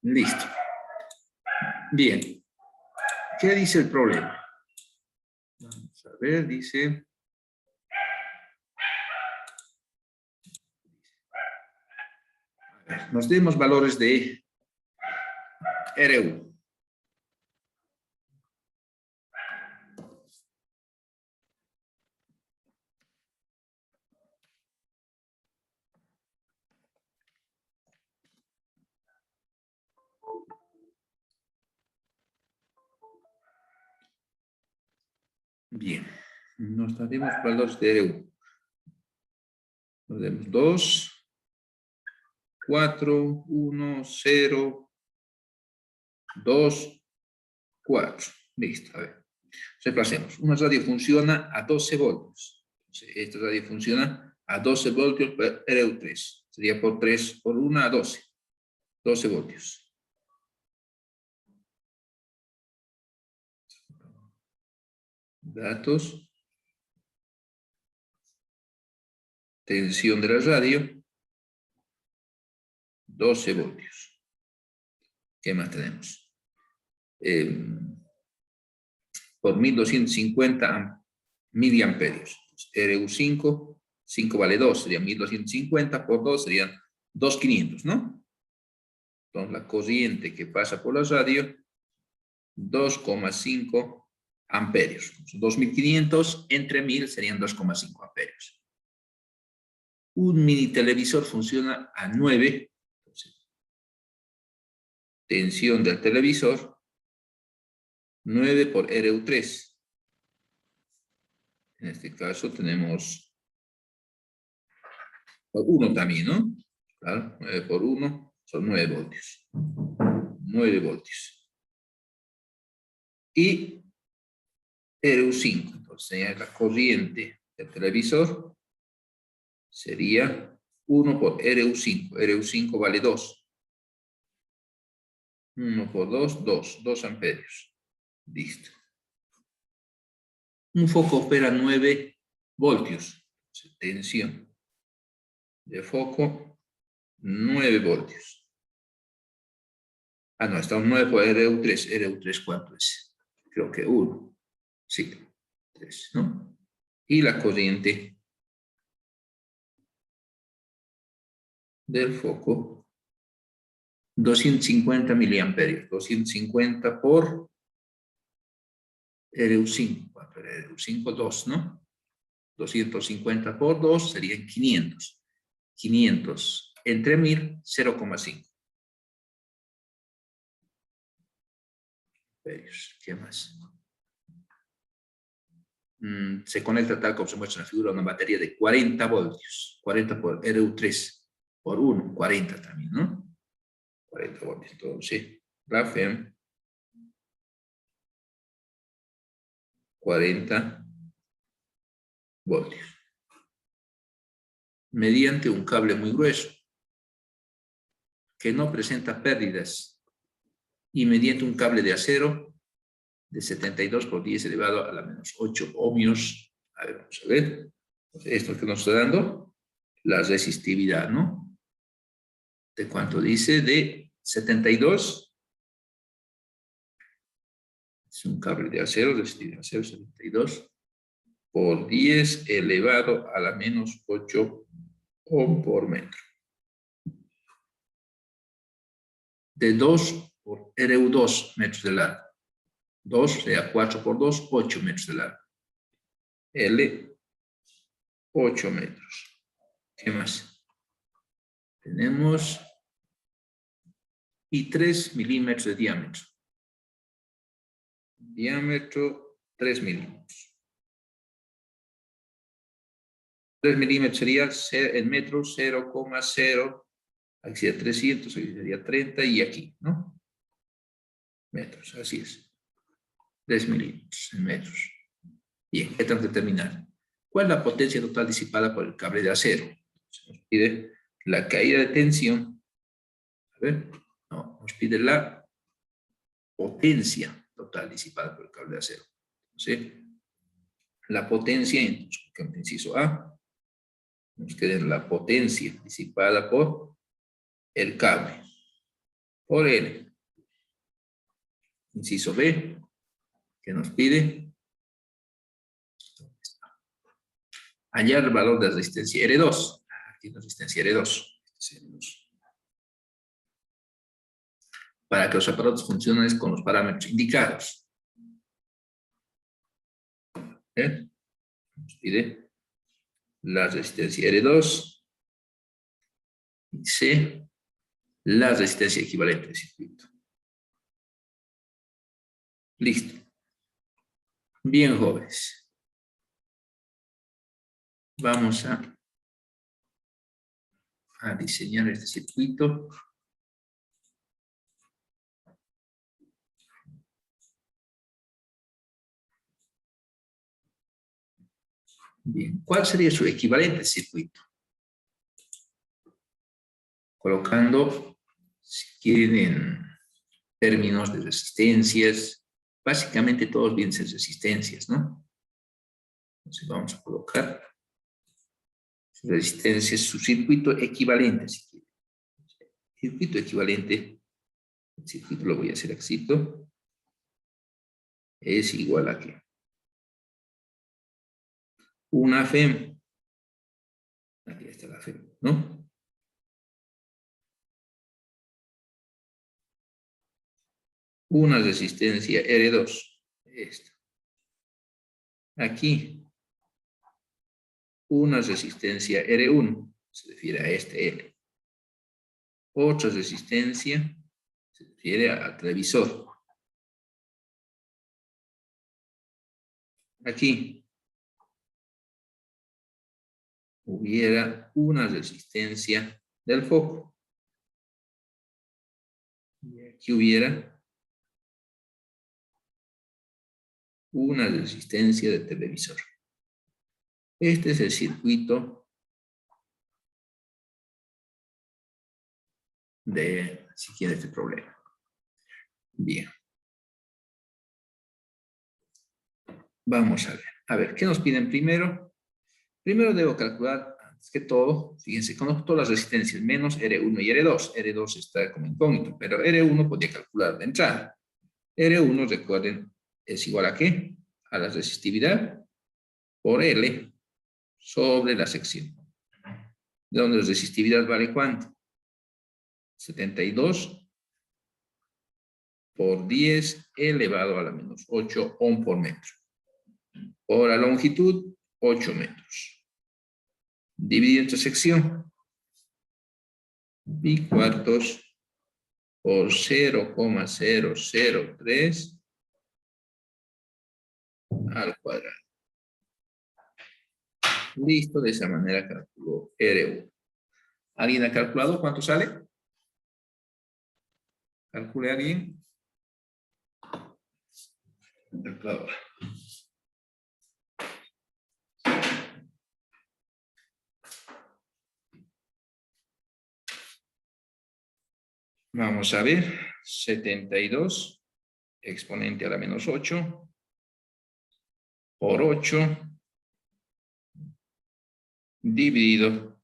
Listo. Bien. ¿Qué dice el problema? Vamos a ver, dice... Nos demos valores de RU. Bien, nos daremos valores de RU. Nos demos 2, 4, 1, 0, 2, 4. Listo, a ver. Reemplacemos. Una radio funciona a 12 voltios. Entonces, esta radio funciona a 12 voltios por RU3. Sería por 3 por 1 a 12. 12 voltios. Datos. Tensión de la radio. 12 voltios. ¿Qué más tenemos? Por 1250 miliamperios. RU5, 5 vale 2, serían 1250 por 2 serían 2500, ¿no? Entonces la corriente que pasa por la radio, 2,5 amperios. 2500 entre 1000 serían 2,5 amperios. Un mini televisor funciona a 9. Entonces, tensión del televisor, 9 por RU3. En este caso tenemos por 1 también, ¿no? Claro, 9 por 1 son 9 voltios. 9 voltios. Y RU5, entonces la corriente del televisor sería 1 por RU5. RU5 vale 2. 1 por 2, 2 amperios. Listo. Un foco opera 9 voltios. Tensión de foco, 9 voltios. Ah, no, está un 9 por RU3. ¿RU3 cuánto es? Creo que 1. Sí, 3, ¿no? Y la corriente del foco, 250 miliamperios. 250 por RU5. ¿Cuánto era RU5? 2, ¿no? 250 por 2 serían 500. 500 entre 1000, 0,5. ¿Qué más? Se conecta tal como se muestra en la figura una batería de 40 voltios. 40 por RU3 por 1, 40 también, ¿no? 40 voltios. Entonces, la FEM, 40 voltios. Mediante un cable muy grueso, que no presenta pérdidas, y mediante un cable de acero de 72 por 10 elevado a la menos 8 ohmios. A ver, vamos a ver. Esto que nos está dando, la resistividad, ¿no? ¿De cuánto dice? De 72. Es un cable de acero, resistividad de acero, 72 por 10 elevado a la menos 8 ohm por metro. De 2 por RU2 metros de largo. 2 sea 4 por 2, 8 metros de largo. L, 8 metros. ¿Qué más? Tenemos y 3 milímetros de diámetro. Diámetro 3 milímetros. 3 milímetros sería en metros 0,0. Aquí sería 300, aquí sería 30 y aquí, ¿no? Metros, así es. 3 milímetros en metros. Bien, ¿qué tenemos que determinar? ¿Cuál es la potencia total disipada por el cable de acero? Se nos pide la caída de tensión. A ver, no, nos pide la potencia total disipada por el cable de acero. Entonces, la potencia, entonces, en inciso A, nos queda la potencia disipada por el cable. por L. Inciso B, que nos pide hallar el valor de la resistencia R2. Aquí la resistencia R2. Para que los aparatos funcionen con los parámetros indicados. Nos pide la resistencia R2 y C, la resistencia equivalente del circuito. Listo. Bien, jóvenes. Vamos a diseñar este circuito. Bien, ¿cuál sería su equivalente circuito? Colocando, si quieren, en términos de resistencias, básicamente todos vienen ser resistencias, ¿no? Entonces vamos a colocar su resistencia, su circuito equivalente, si quieren. Circuito equivalente, el circuito lo voy a hacer así, es igual a ¿qué? Una FEM. Aquí está la FEM, ¿no? Una resistencia R2. Esta. Aquí. Una resistencia R1. Se refiere a este L. Otra resistencia se refiere al televisor. Aquí hubiera una resistencia del foco. Y aquí hubiera una resistencia del televisor. Este es el circuito de, si quiere, este problema. Bien. Vamos a ver. A ver, ¿qué nos piden primero? Primero debo calcular, antes que todo, fíjense, conozco todas las resistencias, menos R1 y R2. R2 está como incógnito, pero R1 podría calcular de entrada. R1, recuerden, es igual a ¿qué? A la resistividad por L sobre la sección. De donde la resistividad vale ¿cuánto? 72 por 10 elevado a la menos 8 ohm por metro. Por la longitud, 8 metros. Dividido entre sección. Pi cuartos por 0,003 al cuadrado. Listo, de esa manera calculo R1. ¿Alguien ha calculado cuánto sale? ¿Calcule alguien? Calculadora. Vamos a ver, 72 exponente a la menos 8 por 8 dividido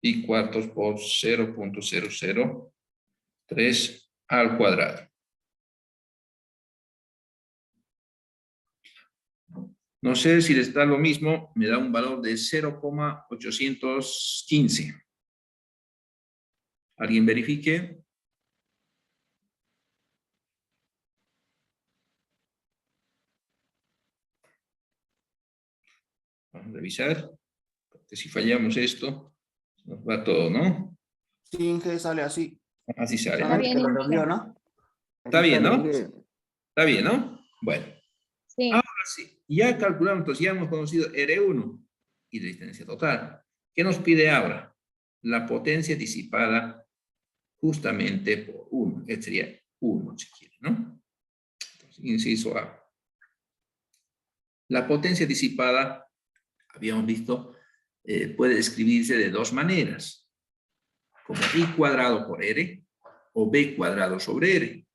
pi cuartos por 0,003 al cuadrado. No sé si les da lo mismo, me da un valor de 0,815. ¿Alguien verifique? Vamos a revisar, porque si fallamos esto, nos va todo, ¿no? Sí, Inge, sale así. Así sale. Está bien, Solamente lo Inge. envió, ¿no? Está bien, ¿no? Inge. Está bien, ¿no? Bueno, Sí. ahora sí, ya calculamos, entonces ya hemos conocido R1 y resistencia total. ¿Qué nos pide ahora? La potencia disipada justamente por 1. Este sería 1, si quiere, ¿no? Entonces, inciso A. La potencia disipada, habíamos visto, puede escribirse de dos maneras. Como I cuadrado por R o B cuadrado sobre R.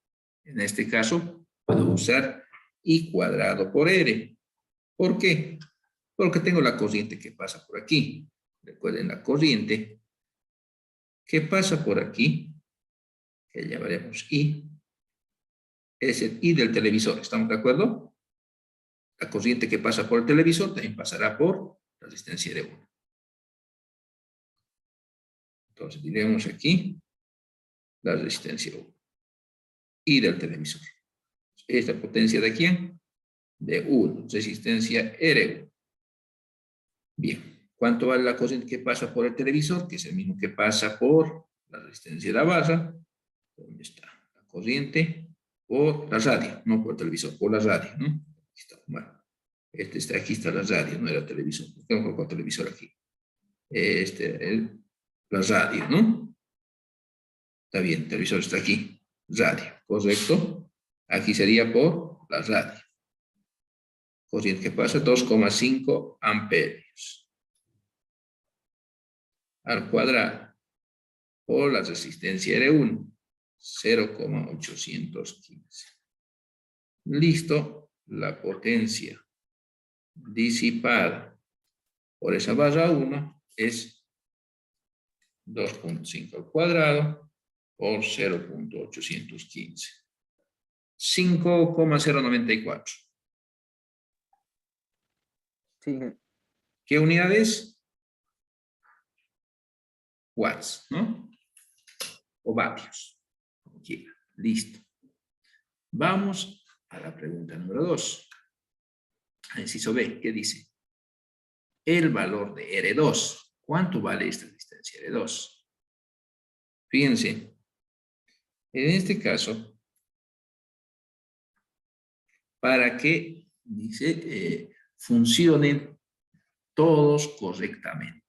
En este caso, puedo usar I cuadrado por R. ¿Por qué? Porque tengo la corriente que pasa por aquí. Recuerden la corriente que pasa por aquí que llamaremos I, es el I del televisor. ¿Estamos de acuerdo? La corriente que pasa por el televisor también pasará por la resistencia R1. Entonces diremos aquí la resistencia 1. I del televisor. ¿Esta potencia de quién? De 1. Resistencia R1. Bien. ¿Cuánto vale la corriente que pasa por el televisor? Que es el mismo que pasa por la resistencia de la barra. ¿Dónde está? La corriente por la radio, no por el televisor, por la radio, ¿no? Aquí está. Bueno, aquí está la radio, no era el televisor. Tengo que colocar el televisor aquí. La radio, ¿no? Está bien, el televisor está aquí. Radio, correcto. Aquí sería por la radio. Corriente que pasa 2,5 amperios al cuadrado por la resistencia R1, 0,815. Listo, la potencia disipada por esa barra 1 es 2,5 al cuadrado por 0,815. 5,094. Sí. ¿Qué unidades? Watts, ¿no? O vatios, como quiera. Listo. Vamos a la pregunta número 2. Inciso B, ¿qué dice? El valor de R2. ¿Cuánto vale esta resistencia R2? Fíjense, en este caso, para que, dice, funcionen todos correctamente.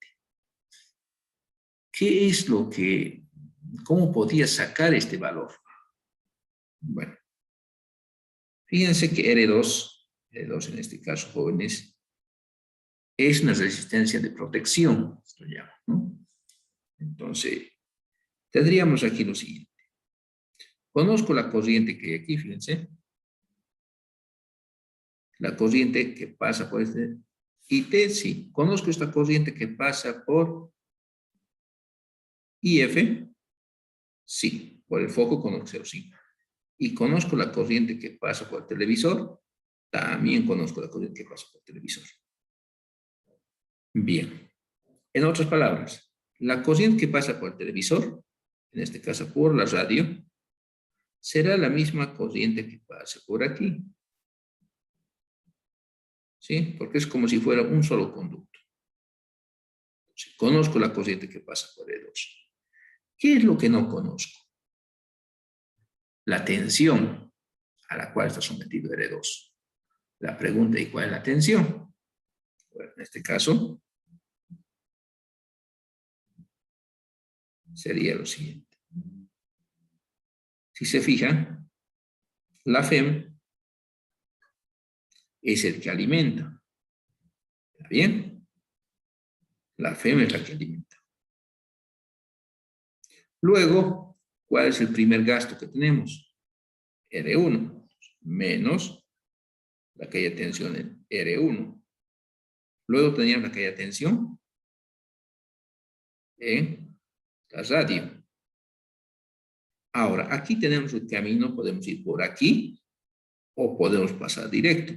¿Qué es lo que, cómo podía sacar este valor? Bueno, fíjense que R2 en este caso, jóvenes, es una resistencia de protección, esto llama, ¿no? Entonces, tendríamos aquí lo siguiente. Conozco la corriente que hay aquí, fíjense. La corriente que pasa por este IT, sí. Conozco esta corriente que pasa por IF, sí. Por el foco conozco 0,5. Y conozco la corriente que pasa por el televisor, también conozco la corriente que pasa por el televisor. Bien. En otras palabras, la corriente que pasa por el televisor, en este caso por la radio, será la misma corriente que pasa por aquí. ¿Sí? Porque es como si fuera un solo conducto. Entonces, conozco la corriente que pasa por E2. ¿Qué es lo que no conozco? La tensión a la cual está sometido R2. La pregunta, ¿y cuál es la tensión? Bueno, en este caso, sería lo siguiente. Si se fijan, la FEM es el que alimenta. ¿Está bien? La FEM es la que alimenta. Luego, ¿cuál es el primer gasto que tenemos? R1 menos la caída de tensión en R1. Luego teníamos la caída de tensión en la radio. Ahora, aquí tenemos el camino, podemos ir por aquí o podemos pasar directo.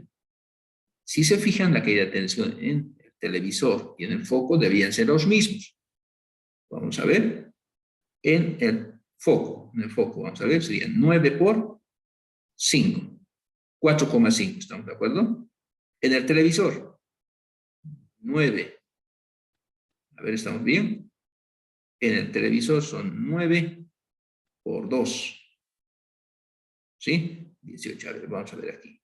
Si se fijan, la caída de tensión en el televisor y en el foco debían ser los mismos. Vamos a ver. En el foco, vamos a ver, serían 9 por 5. 4,5, ¿estamos de acuerdo? En el televisor, 9. A ver, ¿estamos bien? En el televisor son 9 por 2. ¿Sí? 18. A ver, vamos a ver aquí.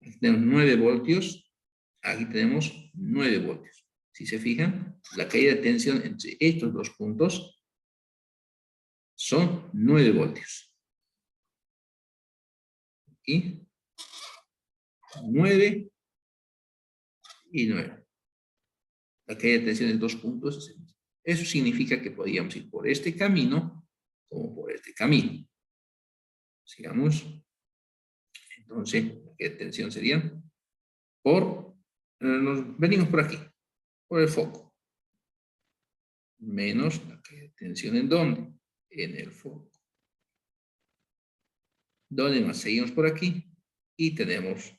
Aquí tenemos 9 voltios. Aquí tenemos 9 voltios. Si se fijan, la caída de tensión entre estos dos puntos son 9 voltios. Aquí, 9 y 9. La caída de tensión en dos puntos es el mismo. Eso significa que podríamos ir por este camino como por este camino. Sigamos. Entonces, la caída de tensión sería nos venimos por aquí, por el foco. Menos la caída de tensión ¿en dónde? En el foco. ¿Dónde más? Seguimos por aquí y tenemos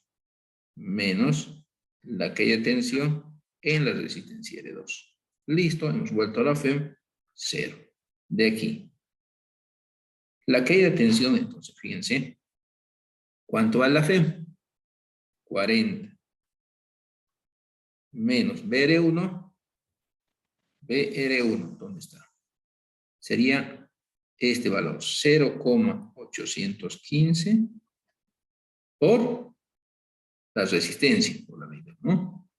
menos la caída de tensión en la resistencia R2. Listo, hemos vuelto a la FEM, 0. De aquí. La caída de tensión, entonces, fíjense. ¿Cuánto vale la FEM? 40. Menos BR1. BR1, ¿dónde está? Sería este valor, 0,815 por la resistencia, por la medida, ¿no?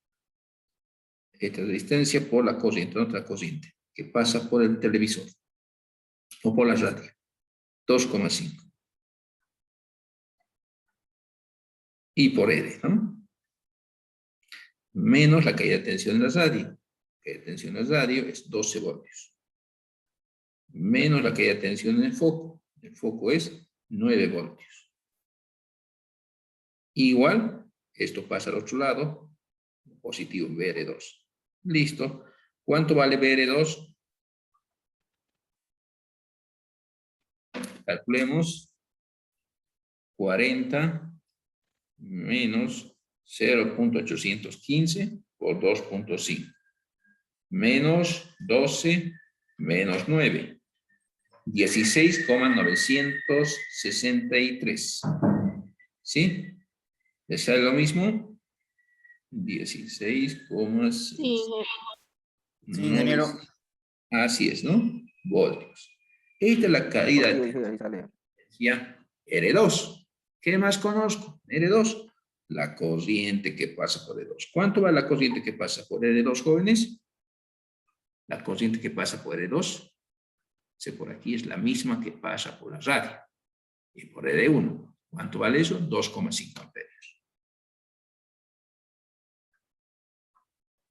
Esta resistencia por la corriente, otra corriente, que pasa por el televisor o por la radio, 2,5. Y por R, ¿no? Menos la caída de tensión en la radio. La caída de tensión en la radio es 12 voltios. Menos la caída de tensión en el foco. El foco es 9 voltios. Igual, esto pasa al otro lado, positivo BR2. Listo. ¿Cuánto vale BR2? Calculemos. 40 menos 0,815 por 2,5. Menos 12 menos 9. 16,963. ¿Sí? ¿Les sale lo mismo? 16,6. Sí, ingeniero. Así es, ¿no? Voltios. Esta es la caída Sí, de ahí sale. energía R2. ¿Qué más conozco? R2. La corriente que pasa por R2. ¿Cuánto va la corriente que pasa por R2, jóvenes? La corriente que pasa por R2, por aquí, es la misma que pasa por la radio. Y por R1. ¿Cuánto vale eso? 2,5 amperios.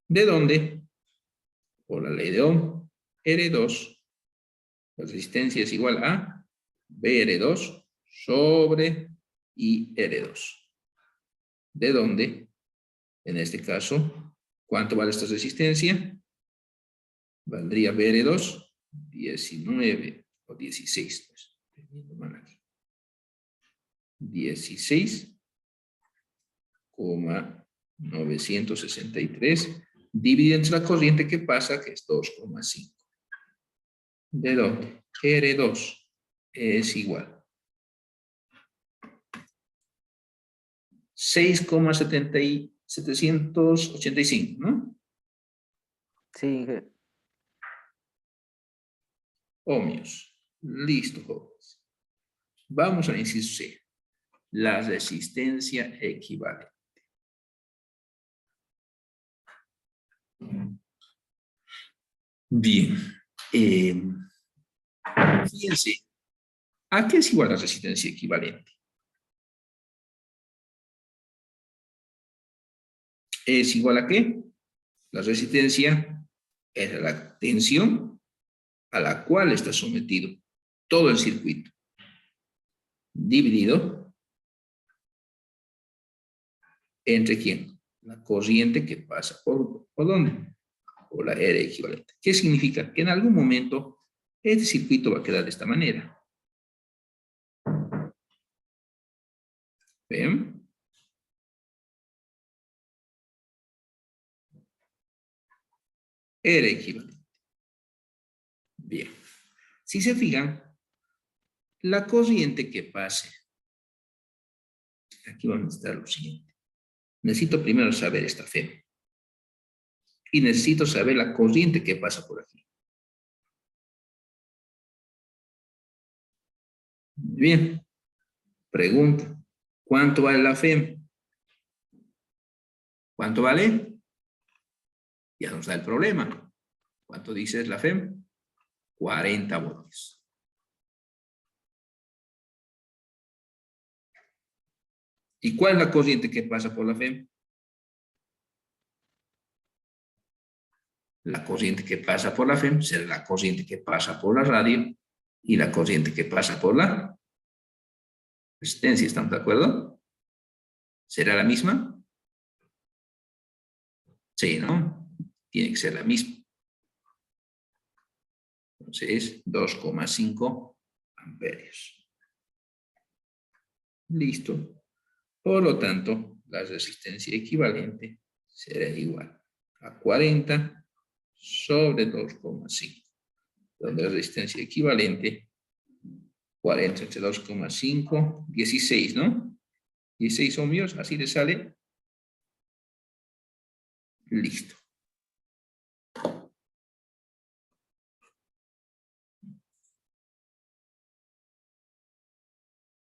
¿De dónde? Por la ley de Ohm. R2, la resistencia es igual a BR2 sobre IR2. ¿De dónde? En este caso, ¿cuánto vale esta resistencia? Valdría BR2, 19 o 16. Pues, 16,963 dividido entre la corriente que pasa, que es 2,5. ¿De dónde? R2 es igual 6,785, ¿no? Sí, Ohmios. Listo, jóvenes. Vamos al inciso C. La resistencia equivalente. Bien. Fíjense. ¿A qué es igual la resistencia equivalente? ¿Es igual a qué? La resistencia es la tensión a la cual está sometido todo el circuito, dividido entre ¿quién? La corriente que pasa ¿por dónde? Por la R equivalente. ¿Qué significa? Que en algún momento este circuito va a quedar de esta manera. ¿Ven? R equivalente. Bien. Si se fijan, la corriente que pase, aquí vamos a necesitar lo siguiente. Necesito primero saber esta FEM. Y necesito saber la corriente que pasa por aquí. Bien. Pregunta. ¿Cuánto vale la FEM? ¿Cuánto vale? Ya nos da el problema. ¿Cuánto dice la FEM? 40 voltios. ¿Y cuál es la corriente que pasa por la FEM? La corriente que pasa por la FEM será la corriente que pasa por la radio y la corriente que pasa por la resistencia. ¿Estamos de acuerdo? ¿Será la misma? Sí, ¿no? Tiene que ser la misma. Entonces, 2,5 amperios. Listo. Por lo tanto, la resistencia equivalente será igual a 40 sobre 2,5. Donde la resistencia equivalente, 40 entre 2,5, 16, ¿no? 16 ohmios, así le sale. Listo.